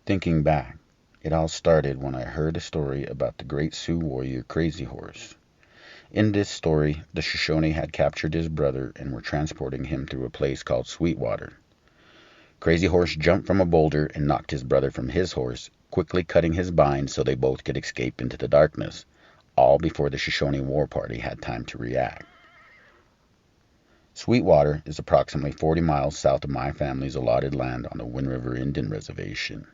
Thinking back, it all started when I heard a story about the great Sioux warrior Crazy Horse. In this story, the Shoshone had captured his brother and were transporting him through a place called Sweetwater. Crazy Horse jumped from a boulder and knocked his brother from his horse, quickly cutting his bind so they both could escape into the darkness, all before the Shoshone war party had time to react. Sweetwater is approximately 40 miles south of my family's allotted land on the Wind River Indian Reservation.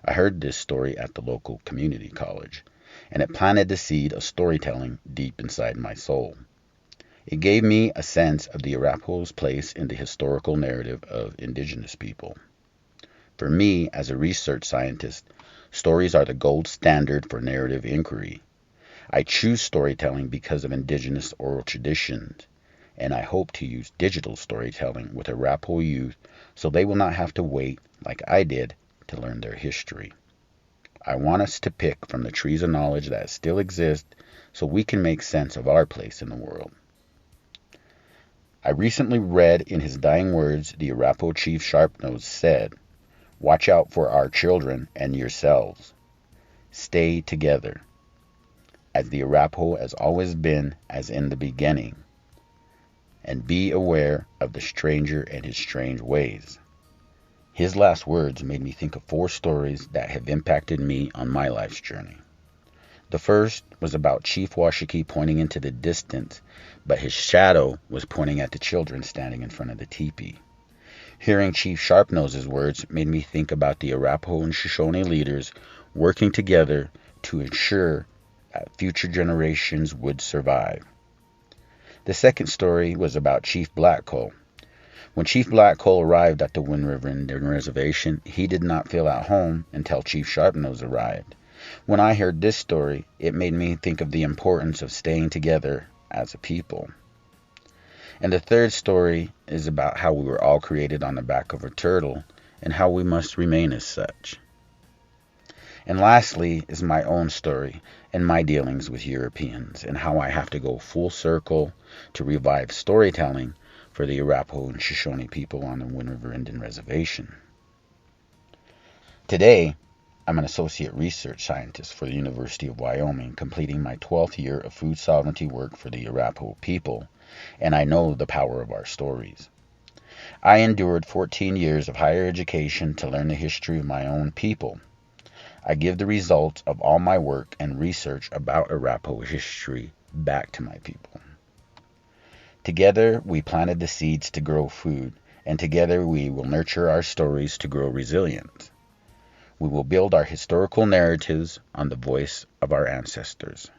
I heard this story at the local community college, and it planted the seed of storytelling deep inside my soul. It gave me a sense of the Arapaho's place in the historical narrative of indigenous people. For me, as a research scientist, stories are the gold standard for narrative inquiry. I choose storytelling because of indigenous oral traditions, and I hope to use digital storytelling with Arapaho youth so they will not have to wait, like I did, to learn their history. I want us to pick from the trees of knowledge that still exist so we can make sense of our place in the world. I recently read in his dying words the Arapaho chief Sharpnose said, "Watch out for our children and yourselves. Stay together, as the Arapaho has always been as in the beginning, and be aware of the stranger and his strange ways." His last words made me think of 4 stories that have impacted me on my life's journey. The first was about Chief Washakie pointing into the distance, but his shadow was pointing at the children standing in front of the teepee. Hearing Chief Sharpnose's words made me think about the Arapaho and Shoshone leaders working together to ensure that future generations would survive. The second story was about Chief Blackcoal. When Chief Blackcoal arrived at the Wind River Indian Reservation, he did not feel at home until Chief Sharpnose arrived. When I heard this story, it made me think of the importance of staying together as a people. And the third story is about how we were all created on the back of a turtle and how we must remain as such. And lastly is my own story and my dealings with Europeans and how I have to go full circle to revive storytelling for the Arapaho and Shoshone people on the Wind River Indian Reservation. Today, I'm an associate research scientist for the University of Wyoming, completing my 12th year of food sovereignty work for the Arapaho people, and I know the power of our stories. I endured 14 years of higher education to learn the history of my own people. I give the results of all my work and research about Arapaho history back to my people. Together, we planted the seeds to grow food, and together we will nurture our stories to grow resilience. We will build our historical narratives on the voice of our ancestors.